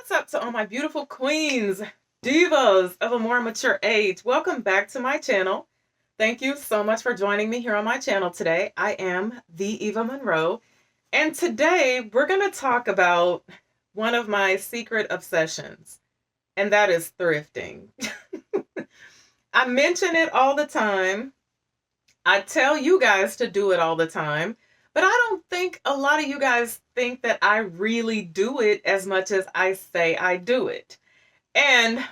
What's up to all my beautiful queens, divas of a more mature age? Welcome back to my channel. Thank you so much for joining me here on my channel today. I am the Eva Monroe, and today we're going to talk about one of my secret obsessions, and that is thrifting. I mention it all the time. I tell you guys to do it all the time, but I don't think a lot of you guys think that I really do it as much as I say I do it. And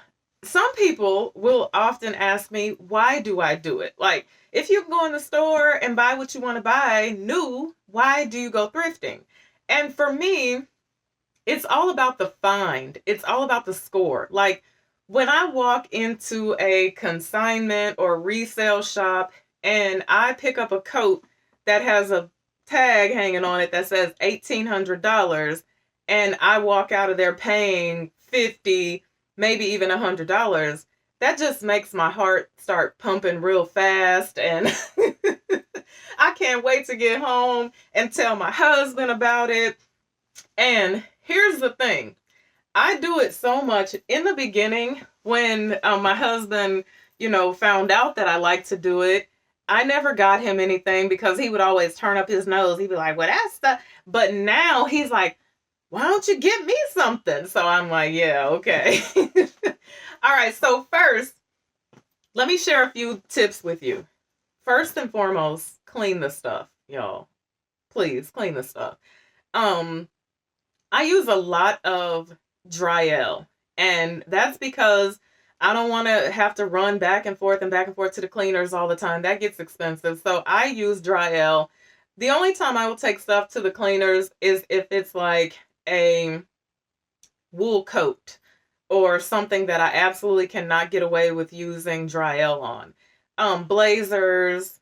some people will often ask me, why do I do it? Like, if you can go in the store and buy what you want to buy new, why do you go thrifting? And for me, it's all about the find. It's all about the score. Like, when I walk into a consignment or resale shop and I pick up a coat that has a tag hanging on it that says $1,800, and I walk out of there paying $50, maybe even $100, that just makes my heart start pumping real fast, and I can't wait to get home and tell my husband about it. And here's the thing. I do it so much in the beginning when my husband, found out that I like to do it. I never got him anything because he would always turn up his nose. He'd be like, well, that's stuff. But now he's like, why don't you get me something? So I'm like, yeah, okay. All right. So first, let me share a few tips with you. First and foremost, clean the stuff, y'all. Please clean the stuff. I use a lot of Dryel, and that's because I don't want to have to run back and forth to the cleaners all the time. That gets expensive. So I use Dryel. The only time I will take stuff to the cleaners is if it's like a wool coat or something that I absolutely cannot get away with using Dryel on. Blazers,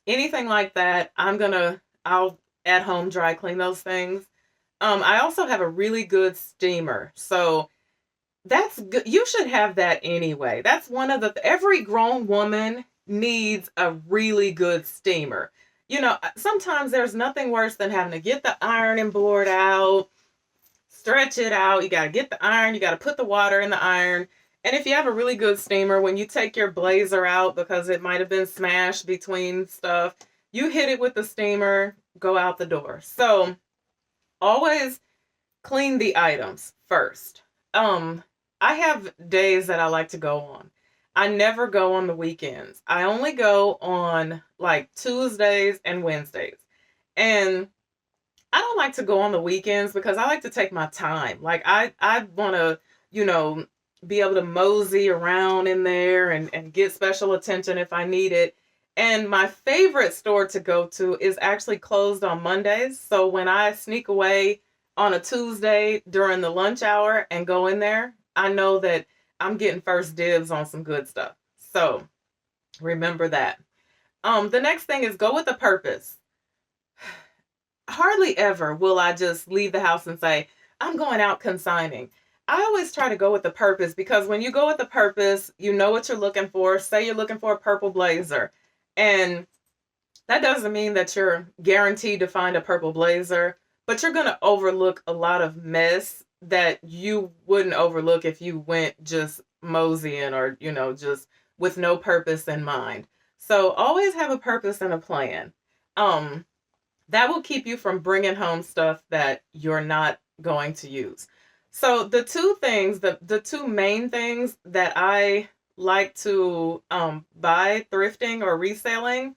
anything like that, I'll at home dry clean those things. I also have a really good steamer. So that's good. You should have that anyway. That's one of every grown woman needs a really good steamer. Sometimes there's nothing worse than having to get the ironing board out, stretch it out. You got to get the iron, you got to put the water in the iron. And if you have a really good steamer, when you take your blazer out because it might have been smashed between stuff, you hit it with the steamer, go out the door. So always clean the items first. I have days that I like to go on. I never go on the weekends. I only go on like Tuesdays and Wednesdays. And I don't like to go on the weekends because I like to take my time. Like I want to, be able to mosey around in there and get special attention if I need it. And my favorite store to go to is actually closed on Mondays. So when I sneak away on a Tuesday during the lunch hour and go in there, I know that I'm getting first dibs on some good stuff. So remember that. The next thing is go with a purpose. Hardly ever will I just leave the house and say, I'm going out consigning. I always try to go with the purpose, because when you go with the purpose, you know what you're looking for. Say you're looking for a purple blazer, and that doesn't mean that you're guaranteed to find a purple blazer, but you're going to overlook a lot of mess that you wouldn't overlook if you went just moseying or, just with no purpose in mind. So always have a purpose and a plan. That will keep you from bringing home stuff that you're not going to use. So the two main things that I like to buy thrifting or reselling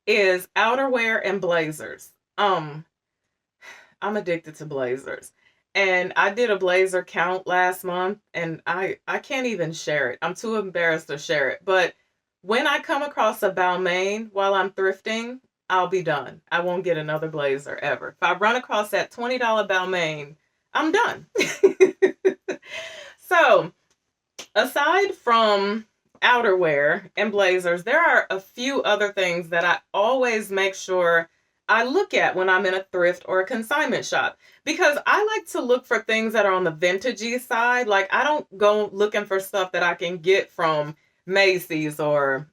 is outerwear and blazers. I'm addicted to blazers. And I did a blazer count last month, and I can't even share it. I'm too embarrassed to share it. But when I come across a Balmain while I'm thrifting, I'll be done. I won't get another blazer ever. If I run across that $20 Balmain, I'm done. So, aside from outerwear and blazers, there are a few other things that I always make sure I look at when I'm in a thrift or a consignment shop, because I like to look for things that are on the vintagey side. Like, I don't go looking for stuff that I can get from Macy's or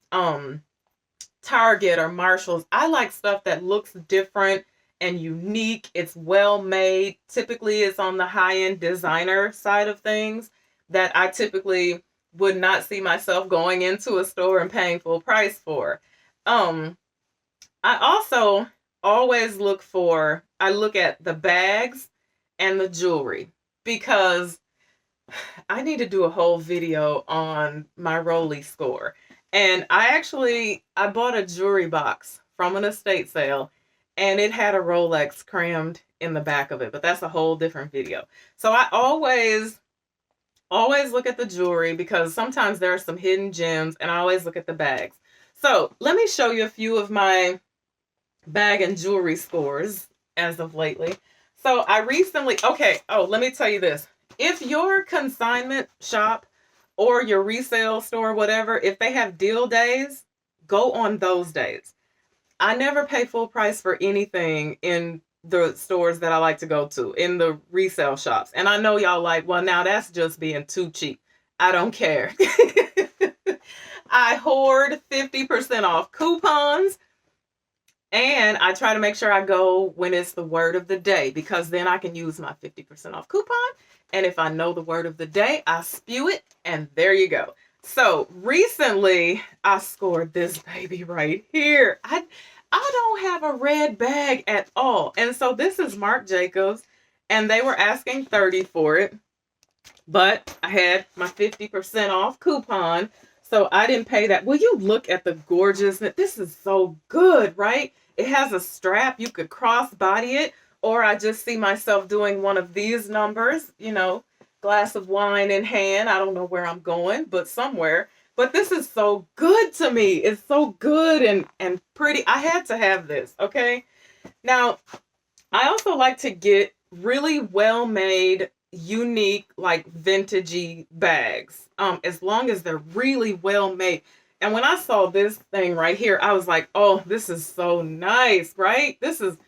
Target or Marshall's. I like stuff that looks different and unique. It's well made. Typically, it's on the high-end designer side of things that I typically would not see myself going into a store and paying full price for. Um, I also always I look at the bags and the jewelry because I need to do a whole video on my Rolly score. And I bought a jewelry box from an estate sale and it had a Rolex crammed in the back of it, but that's a whole different video. So I always look at the jewelry because sometimes there are some hidden gems, and I always look at the bags. So let me show you a few of my bag and jewelry scores as of lately. So let me tell you this. If your consignment shop or your resale store, whatever, if they have deal days, go on those days. I never pay full price for anything in the stores that I like to go to, in the resale shops. And I know y'all like, well, now that's just being too cheap. I don't care. I hoard 50% off coupons, and I try to make sure I go when it's the word of the day, because then I can use my 50% off coupon. And if I know the word of the day, I spew it, and there you go. So recently I scored this baby right here. I don't have a red bag at all. And so this is Marc Jacobs, and they were asking $30 for it, but I had my 50% off coupon, so I didn't pay that. Will you look at the gorgeousness? This is so good, right? It has a strap. You could cross body it, or I just see myself doing one of these numbers, glass of wine in hand. I don't know where I'm going, but somewhere. But this is so good to me. It's so good and pretty. I had to have this, okay? Now, I also like to get really well-made, unique, like vintagey bags, as long as they're really well-made. And when I saw this thing right here, I was like, oh, this is so nice, right? This is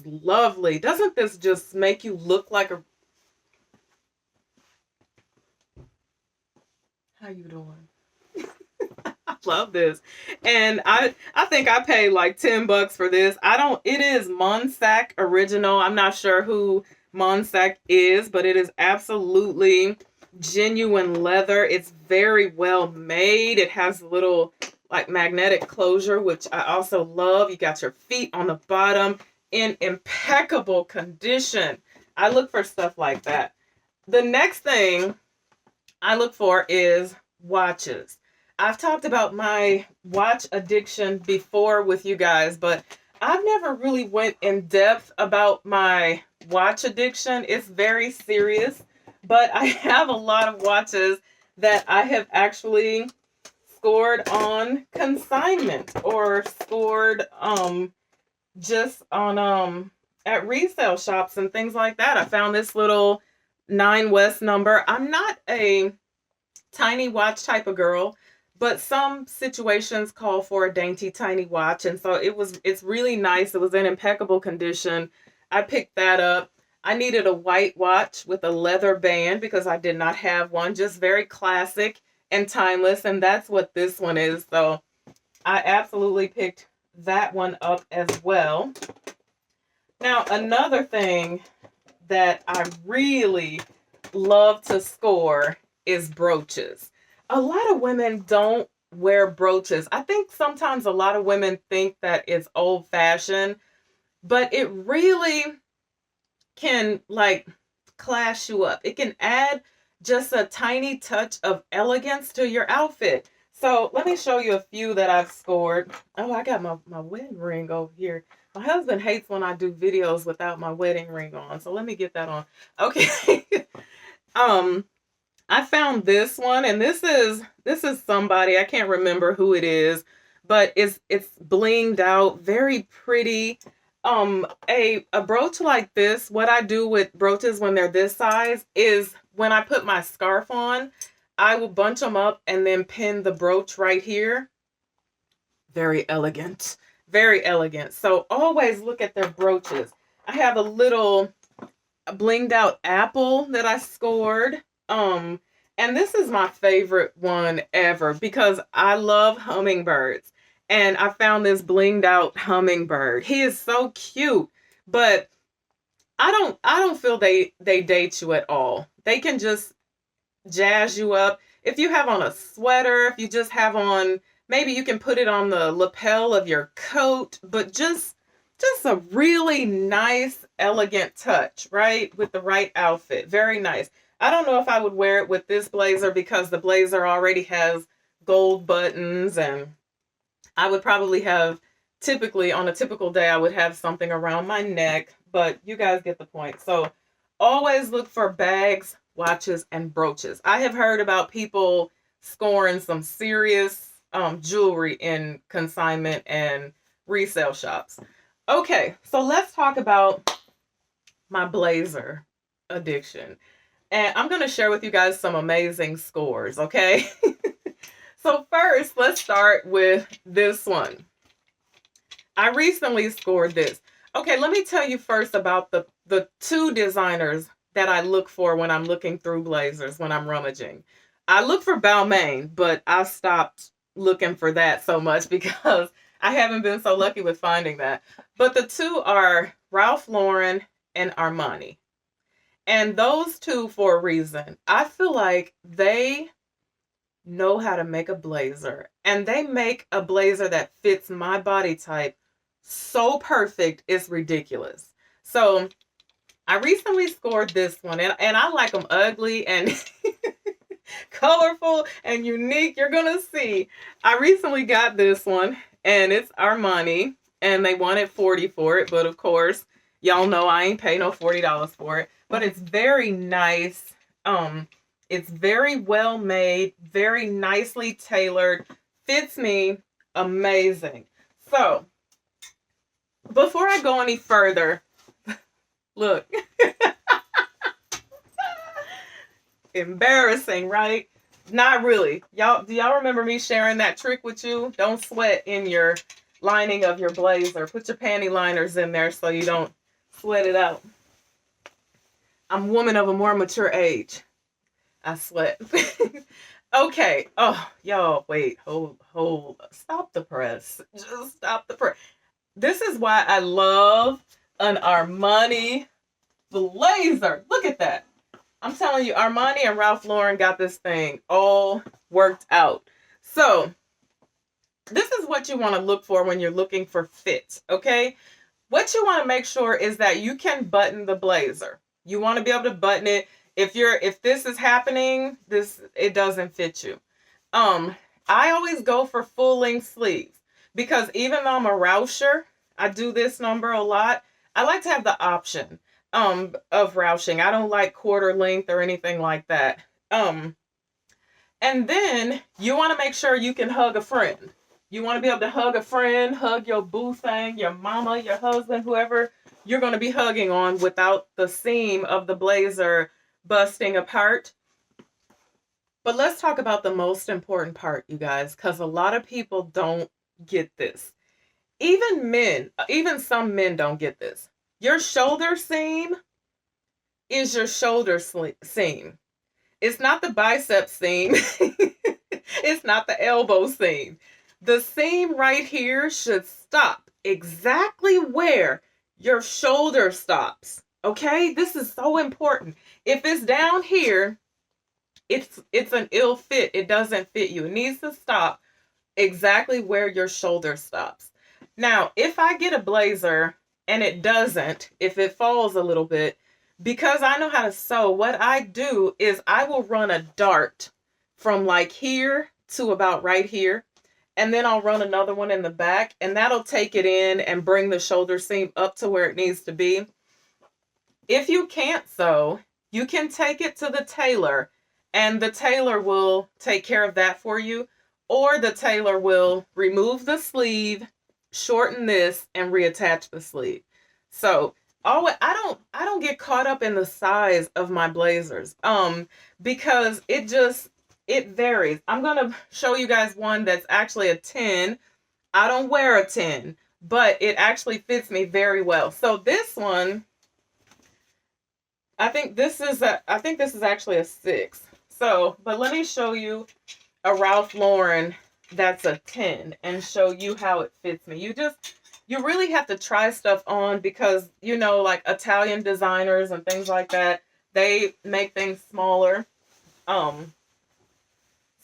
lovely. Doesn't this just make you look like a... How you doing? I love this. And I think I paid like $10 for this. It is Monsac original. I'm not sure who Monsac is, but it is absolutely genuine leather. It's very well made. It has a little like magnetic closure, which I also love. You got your feet on the bottom in impeccable condition. I look for stuff like that. The next thing I look for is watches. I've talked about my watch addiction before with you guys, but I've never really went in depth about my watch addiction. It's very serious, but I have a lot of watches that I have actually scored on consignment or scored just on at resale shops and things like that. I found this little 9 West number. I'm not a tiny watch type of girl, but some situations call for a dainty tiny watch, and so it's really nice. It was in impeccable condition. I picked that up. I needed a white watch with a leather band because I did not have one. Just very classic and timeless, and that's what this one is. So I absolutely picked that one up as well. Now, another thing that I really love to score is brooches. A lot of women don't wear brooches. I think sometimes a lot of women think that it's old-fashioned, but it really can like class you up. It can add just a tiny touch of elegance to your outfit. So let me show you a few that I've scored. Oh, I got my wedding ring over here. My husband hates when I do videos without my wedding ring on, so let me get that on. Okay. I found this one, and this is somebody, I can't remember who it is, but it's blinged out, very pretty. A brooch like this, what I do with brooches when they're this size is when I put my scarf on, I will bunch them up and then pin the brooch right here. Very elegant, very elegant. So always look at their brooches. I have a little blinged out apple that I scored. And this is my favorite one ever because I love hummingbirds. And I found this blinged out hummingbird. He is so cute, But I don't feel they date you at all. They can just jazz you up. If you have on a sweater, if you just have on, maybe you can put it on the lapel of your coat, but just a really nice, elegant touch, right? With the right outfit. Very nice. I don't know if I would wear it with this blazer because the blazer already has gold buttons, and I would probably have, typically on a typical day, I would have something around my neck, but you guys get the point. So always look for bags, watches, and brooches. I have heard about people scoring some serious jewelry in consignment and resale shops. Okay, so let's talk about my blazer addiction. And I'm going to share with you guys some amazing scores, okay? So first, let's start with this one. I recently scored this. Okay, let me tell you first about the two designers that I look for when I'm looking through blazers, when I'm rummaging. I look for Balmain, but I stopped looking for that so much because I haven't been so lucky with finding that. But the two are Ralph Lauren and Armani. And those two, for a reason, I feel like they know how to make a blazer, and they make a blazer that fits my body type so perfect, it's ridiculous. So I recently scored this one, and I like them ugly and colorful and unique. You're gonna see. I recently got this one, and it's Armani, and they wanted 40 for it, but of course, y'all know I ain't pay no $40 for it. But it's very nice. It's very well made, very nicely tailored, fits me amazing. So, before I go any further, look. Embarrassing, right? Not really. Y'all, do y'all remember me sharing that trick with you? Don't sweat in your lining of your blazer. Put your panty liners in there so you don't sweat it out. I'm a woman of a more mature age. I sweat. Okay. Oh, y'all, wait. Hold. Stop the press. Just stop the press. This is why I love an Armani blazer. Look at that. I'm telling you, Armani and Ralph Lauren got this thing all worked out. So, this is what you want to look for when you're looking for fit, okay? What you want to make sure is that you can button the blazer. You want to be able to button it. If this is happening, it doesn't fit you. I always go for full length sleeves because even though I'm a Rousher, I do this number a lot. I like to have the option of Roushing. I don't like quarter length or anything like that. And then you want to make sure you can hug a friend. You want to be able to hug a friend, hug your boo thing, your mama, your husband, whoever you're going to be hugging on without the seam of the blazer busting apart. But let's talk about the most important part, you guys, because a lot of people don't get this. Even men, even some men don't get this. Your shoulder seam is your shoulder seam. It's not the bicep seam. It's not the elbow seam. The seam right here should stop exactly where your shoulder stops. Okay? This is so important. If it's down here, it's an ill fit. It doesn't fit you. It needs to stop exactly where your shoulder stops. Now, if I get a blazer and it doesn't, if it falls a little bit, because I know how to sew, what I do is I will run a dart from like here to about right here. And then I'll run another one in the back, and that'll take it in and bring the shoulder seam up to where it needs to be. If you can't sew, you can take it to the tailor, and the tailor will take care of that for you. Or the tailor will remove the sleeve, shorten this, and reattach the sleeve. So I don't get caught up in the size of my blazers because it varies. I'm going to show you guys one that's actually a 10. I don't wear a 10, but it actually fits me very well. So this one, I think this is actually a 6. So, but let me show you a Ralph Lauren that's a 10 and show you how it fits me. You just you really have to try stuff on because, you know, like Italian designers and things like that, they make things smaller. Um,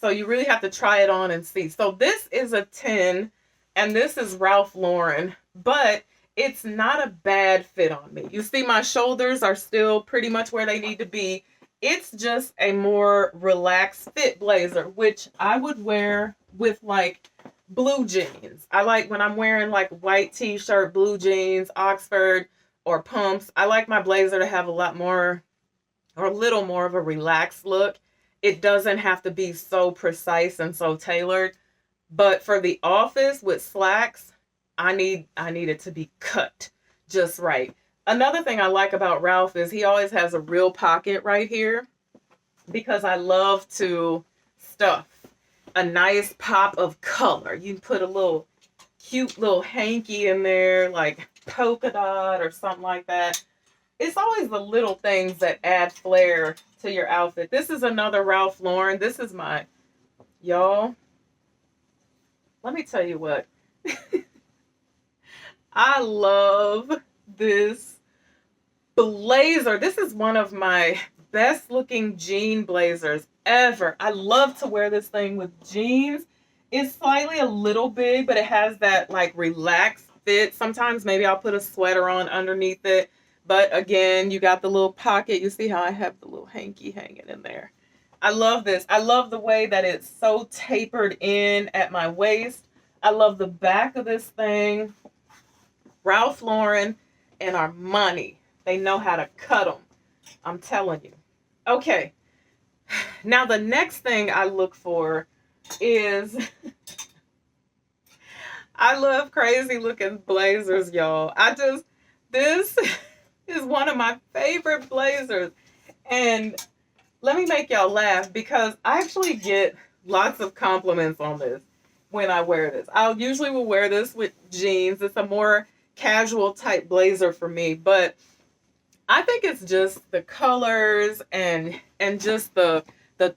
so you really have to try it on and see. So this is a 10 and this is Ralph Lauren, but it's not a bad fit on me. You see my shoulders are still pretty much where they need to be. It's just a more relaxed fit blazer, which I would wear with like blue jeans. I like when I'm wearing like white t-shirt, blue jeans, Oxford or pumps. I like my blazer to have a lot more or a little more of a relaxed look. It doesn't have to be so precise and so tailored. But for the office with slacks, I need it to be cut just right. Another thing I like about Ralph is he always has a real pocket right here because I love to stuff a nice pop of color. You can put a little cute little hanky in there, like polka dot or something like that. It's always the little things that add flair to your outfit. This is another Ralph Lauren. This is my, y'all, let me tell you what. I love this blazer. This is one of my best looking jean blazers ever. I love to wear this thing with jeans. It's slightly a little big, but it has that like relaxed fit. Sometimes maybe I'll put a sweater on underneath it. But again, you got the little pocket. You see how I have the little hanky hanging in there. I love this. I love the way that it's so tapered in at my waist. I love the back of this thing. Ralph Lauren and Armani. They know how to cut them. I'm telling you. Okay. Now the next thing I look for is I love crazy looking blazers, y'all. This is one of my favorite blazers. And let me make y'all laugh because I actually get lots of compliments on this when I wear this. I'll usually will wear this with jeans. It's a more casual type blazer for me, but I think it's just the colors and just the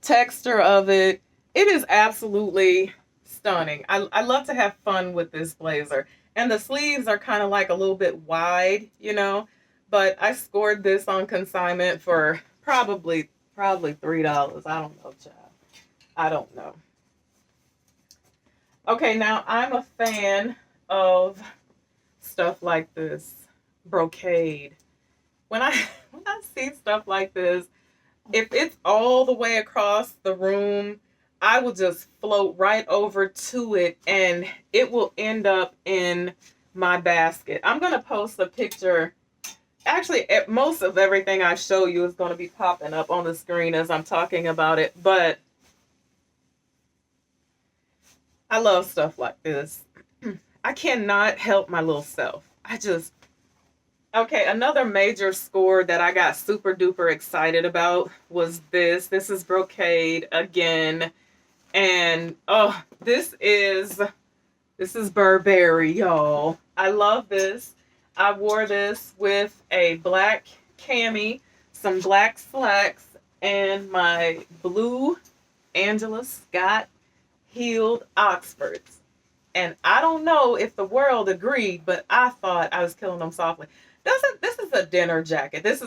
texture of it. It is absolutely stunning. I love to have fun with this blazer. And the sleeves are kind of like a little bit wide, you know, but I scored this on consignment for probably $3. I don't know, child. I don't know. Okay, now I'm a fan of stuff like this, brocade. When I when I see stuff like this, if it's all the way across the room, I will just float right over to it and it will end up in my basket. I'm going to post a picture. Actually, most of everything I show you is going to be popping up on the screen as I'm talking about it, but I love stuff like this. I cannot help my little self. Okay, another major score that I got super duper excited about was this. This is brocade again. And oh, this is Burberry, y'all. I love this. I wore this with a black cami, some black slacks, and my blue Angela Scott heeled Oxfords. And I don't know if the world agreed, but I thought I was killing them softly. This is a dinner jacket. This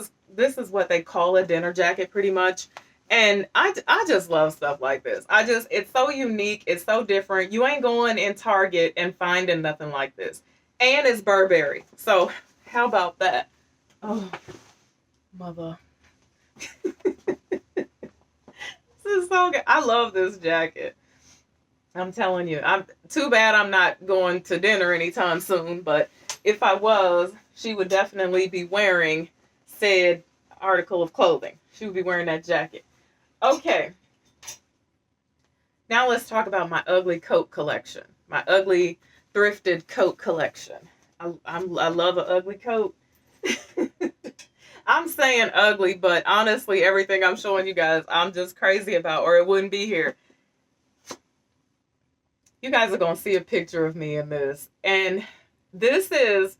is what they call a dinner jacket pretty much. And I just love stuff like this. It's so unique, it's so different. You ain't going in Target and finding nothing like this. And it's Burberry. So how about that? Oh, mother. This is so good. I love this jacket. I'm telling you. I'm too bad I'm not going to dinner anytime soon, but if I was, she would definitely be wearing said article of clothing. She would be wearing that jacket. Okay. Now let's talk about my ugly coat collection. My ugly thrifted coat collection. I love an ugly coat. I'm saying ugly, but honestly, everything I'm showing you guys, I'm just crazy about, or it wouldn't be here. You guys are going to see a picture of me in this. And this is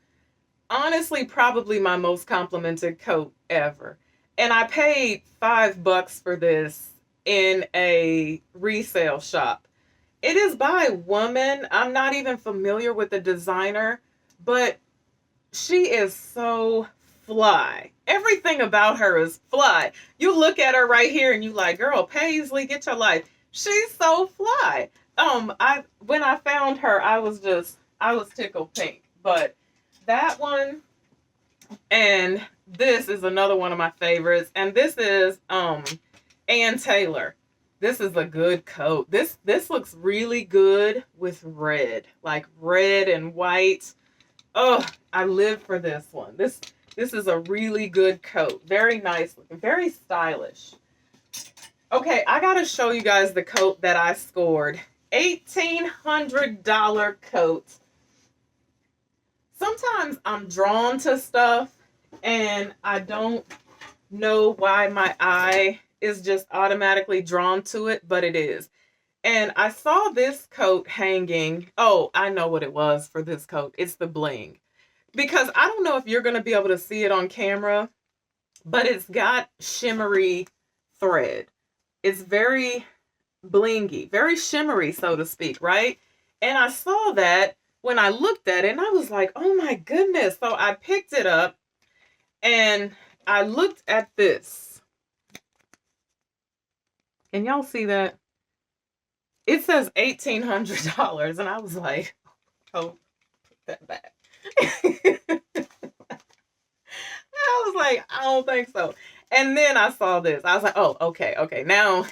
honestly probably my most complimented coat ever. And I paid $5 for this in a resale shop. It is by a woman. I'm not even familiar with the designer, but she is so fly. Everything about her is fly. You look at her right here and you like, girl, Paisley, get your life. She's so fly. When I found her, I was tickled pink. But that one and this is another one of my favorites. And this is Ann Taylor. This is a good coat. This looks really good with red, like red and white. Oh, I live for this one. This is a really good coat. Very nice looking, very stylish. Okay, I gotta show you guys the coat that I scored. $1,800 coat. Sometimes I'm drawn to stuff and I don't know why my eye is just automatically drawn to it, but it is. And I saw this coat hanging. Oh, I know what it was for this coat. It's the bling. Because I don't know if you're going to be able to see it on camera, but it's got shimmery thread. It's very blingy, very shimmery, so to speak, right? And I saw that when I looked at it and I was like, oh my goodness. So I picked it up and I looked at this. Can y'all see that? It says $1,800 and I was like, oh, put that back. I was like, I don't think so. And then I saw this. I was like, oh, okay. Now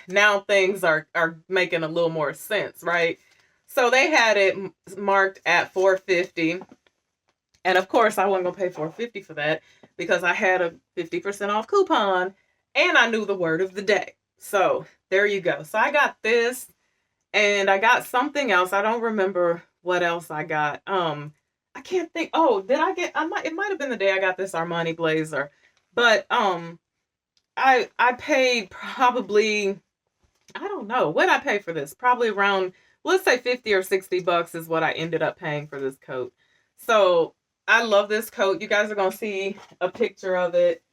things are making a little more sense, right? So they had it marked at $450. And of course, I wasn't going to pay $450 for that because I had a 50% off coupon and I knew the word of the day. So there you go. So I got this and I got something else. I don't remember what else I got. I can't think. Oh, did I get? It might have been the day I got this Armani blazer, but I paid probably, I don't know what I paid for this. Probably around, let's say 50 or $60 is what I ended up paying for this coat. So I love this coat. You guys are gonna see a picture of it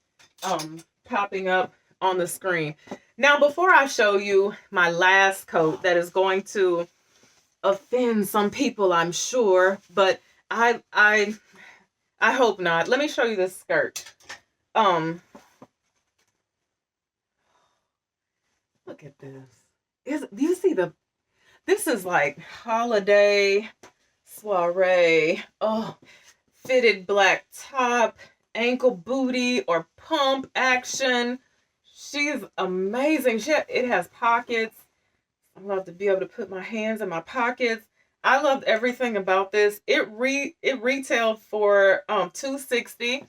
popping up on the screen. Now, before I show you my last coat that is going to offend some people, I'm sure, but I hope not. Let me show you this skirt. Look at this. Do you see this is like holiday soiree. Oh, fitted black top, ankle booty or pump action. She's amazing. It has pockets. I love to be able to put my hands in my pockets. I loved everything about this. It retailed for $260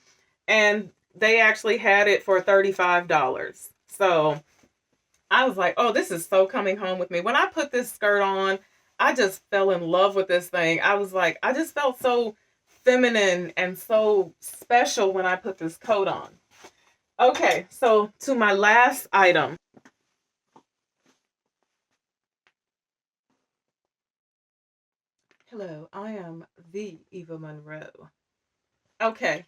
and they actually had it for $35. So I was like, oh, this is so coming home with me. When I put this skirt on, I just fell in love with this thing. I was like, I just felt so feminine and so special when I put this coat on. Okay, so to my last item. Hello, I am the Eva Monroe. Okay.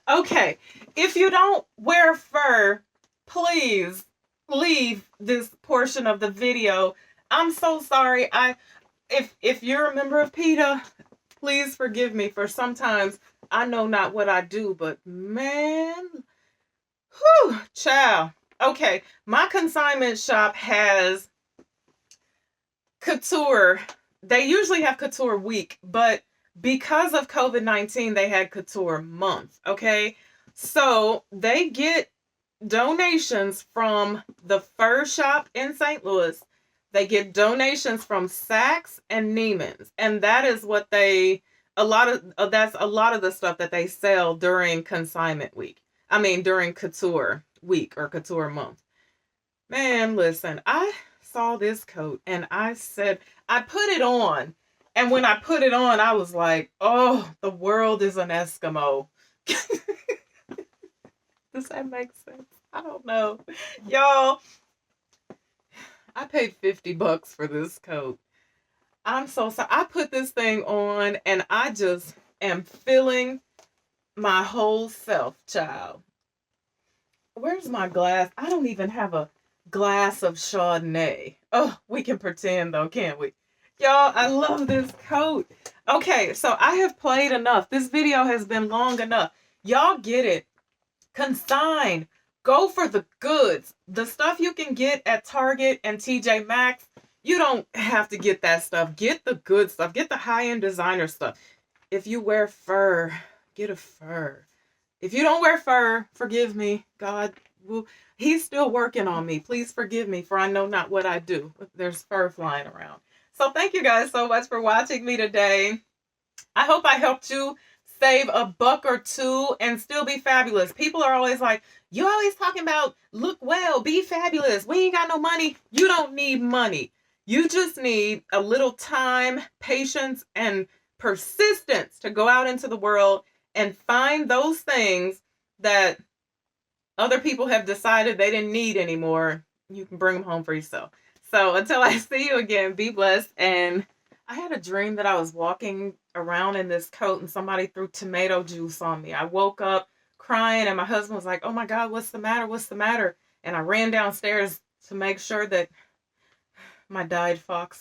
Okay, if you don't wear fur, please leave this portion of the video. I'm so sorry. If you're a member of PETA, please forgive me for sometimes I know not what I do, but man, whew, child. Okay, my consignment shop has Couture. They usually have Couture week, but because of COVID-19, they had Couture month. Okay, so they get donations from the fur shop in St. Louis. They get donations from Saks and Neiman's, and that is what that's a lot of the stuff that they sell during consignment week. I mean, during Couture week or Couture month. Man, listen, I saw this coat and I said, I put it on. And when I put it on, I was like, oh, the world is an Eskimo. Does that make sense? I don't know. Y'all, I paid $50 for this coat. I'm so sorry. I put this thing on and I just am feeling my whole self, child. Where's my glass? I don't even have a glass of Chardonnay. Oh, we can pretend though, can't we? Y'all, I love this coat. Okay, so I have played enough. This video has been long enough. Y'all get it. Consign. Go for the goods. The stuff you can get at Target and TJ Maxx, you don't have to get that stuff. Get the good stuff. Get the high-end designer stuff. If you wear fur, get a fur. If you don't wear fur, forgive me. God will, He's still working on me. Please forgive me, for I know not what I do. There's fur flying around. So thank you guys so much for watching me today. I hope I helped you save a buck or two and still be fabulous. People are always like, you always talking about look well, be fabulous. We ain't got no money. You don't need money. You just need a little time, patience, and persistence to go out into the world and find those things that other people have decided they didn't need anymore. You can bring them home for yourself. So until I see you again, be blessed. And I had a dream that I was walking around in this coat and somebody threw tomato juice on me. I woke up crying and my husband was like, oh my God, what's the matter? What's the matter? And I ran downstairs to make sure that my dyed fox